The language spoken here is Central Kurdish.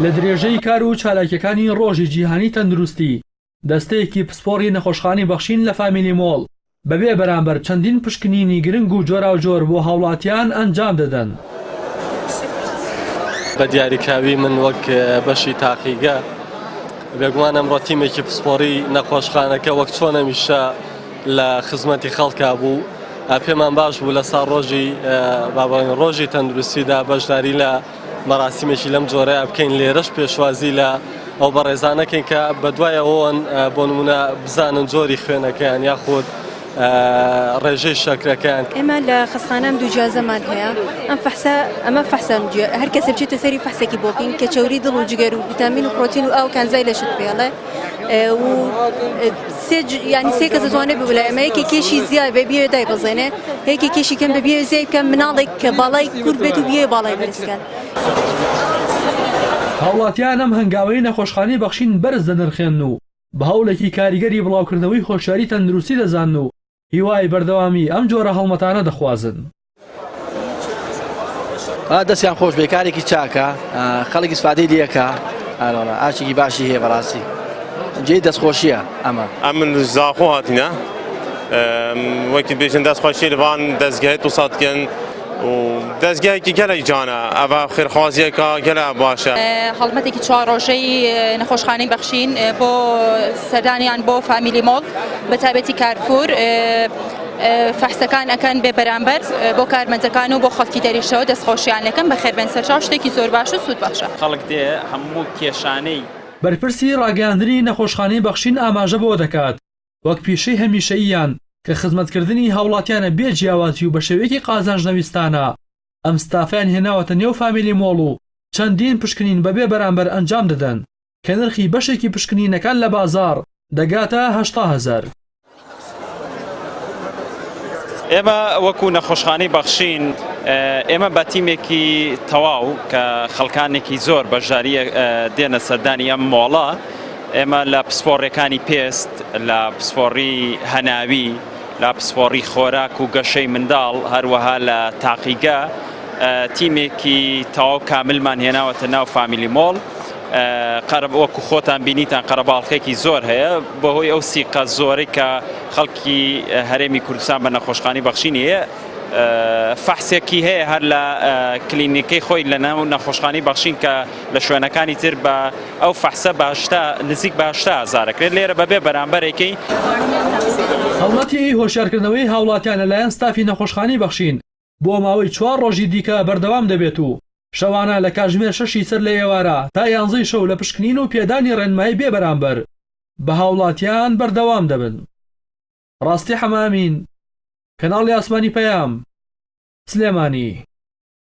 لە درێژەی کار و چالاکیەکانی ڕۆژی جیهانی تەندروستی دەستەیەکی پسپۆڕی نەخۆشخانەی بەخشین لە فامیلی مۆڵ بەبێ بەرامبەر چەندین پشکنینی گرنگ و جۆرا و جۆر بۆ هاوڵاتیان ئەنجام دەدەن. بە دیاریکراوی من وەک بەشی تاقیگە بێگومان ئەمڕۆ تیمێکی پسپۆڕی نەخۆشخانەکە وەک چۆن هەمیشە لە خزمەتی خەڵکا بوو پێمان باش بوو لە ساڵ ڕۆژی تەندروستیدا بەشداری لە مەراسیمێکی لەم جۆرەیە بکەین لێرەش پێشوازی لە ئەو بەڕێزانەکەین کە بەدوای ئەوەن بۆ نمونە بزانن جۆری خوێنەکەیان یاخود ڕێژەی شەکرەکەیان. ئێمە لە خستخانەم دوو جیازەمان هەیە ئەمە فەحسان هەر کەسە بچێتە سەری فەحسێکی بۆکەین کە چەوری دڵ و جگەر و ڤیتامین و پرۆتین و ئاو کانزای لەشت پێڵێ و ینی سێ کەس دەتوانێت ببلە ئەمە یەکێک کێشی زیاد بێ بیێ دای بەزێنێ هەیەکی کێشی کەم بەبیێ زیای بکەم مناڵێک کە باڵای کورد بێت و بیێ باڵای بەرزکەن. هاوڵاتیان ئەم هەنگاوەی نەخۆشخانەی بەخشین بەرز دەنرخێن و بە هەوڵێکی کاریگەری بڵاوکردنەوەی خۆشیاری تەندروستی دەزان و هیوای بەردەوامی ئەم جۆرە هەڵمەتانە دەخوازن. دەستیان خۆش بێکارێکی چاکە خەڵکی سوپادەی لەکە ئاچێکی باشی هەیە بەڕاستی جێی دەستخۆشیە ئەمە من زاخۆ هاتینە وەکی بێژن دەستخۆشی لەوان دەستگای تووساتکەن و دەستگایەکی گەلەی جانە ئەوە خێرخوازیەکە گەلە باشە. هەڵمەتێکی چوار ڕۆژەی نەخۆشخانەی بەخشین بۆ سەردانیان بۆ فامیلی مۆڵ بە تایبەتی کارفور فەحسەکان ئەکەن بێ بەرامبەر بۆ کارمەندەکان و بۆ خەڵکی دەریشەوە دەستخۆشیان لەکەن بە خێربەن سەرچاو شتێکی زۆر باش و سوود باشە. خەڵک دێ هەموو کێشانەی بەرپرسی ڕاگەاندنی نەخۆشخانەی بەخشین ئاماژە بۆ دەکات وەک پیشەی هەمیشەییان کە خزمەتکردنی هاوڵاتیانە بێ جیاواتی و بە شێوەیەکی قازانجنەویستانە ئەم ستافیان هێناوەتە نێو فامیلی مۆڵ و چەندین پشکنین بەبێ بەرامبەر ئەنجام دەدەن کە نرخی بەشێکی پشکنینەکان لە بازار دەگاتە 800,000. ئێمە وەکو نەخۆشخانەی بەخشین ئێمە بە تیمێکی تەواو کە خەڵکانێکی زۆر بەشداریە دێنە سەردانی ئەم مۆڵە ئێمە لە پسپۆڕەکانی پێست لە پسپۆڕی هەناوی لە پسپۆڕی خۆراک و گەشەی منداڵ هەروەها لە تاقیگە تیمێکی تەواو کاملمان هێناوەتە ناو فامیلی مۆڵ وەکو خۆتان بینیتان قەرەباڵقێکی زۆر هەیە بەهۆی ئەو سیقە زۆرەی کە خەڵکی هەرێمی کوردستان بە نەخۆشخانەی بەخشین هەیە فەحسێکی هەیە هەر لە کلینیکەی خۆی لە ناو نەخۆشخانەی بەخشین کە لە شوێنەکانی تر بە ئەو فەحسە نزیک بە 800,000 لێرە بەبێ بەرامبەرێکی هەڵمەتی هۆشیارکردنەوەی هاوڵاتیان لەلایەن ستافی نەخۆشخانەی بەخشین بۆ ماوەی 4 ڕۆژی دیکە بەردەوام دەبێت و شەوانە لە کاتژمێر 6 سەر لە ئێوارە تا 11 شەو لە پشکنین و پێدانی ڕێنمایی بێ بەرامبەر بە هاوڵاتیان بەردەوام دەبن. ڕاستی حەمامین کەناڵی ئاسمانی پەیام سلێمانی.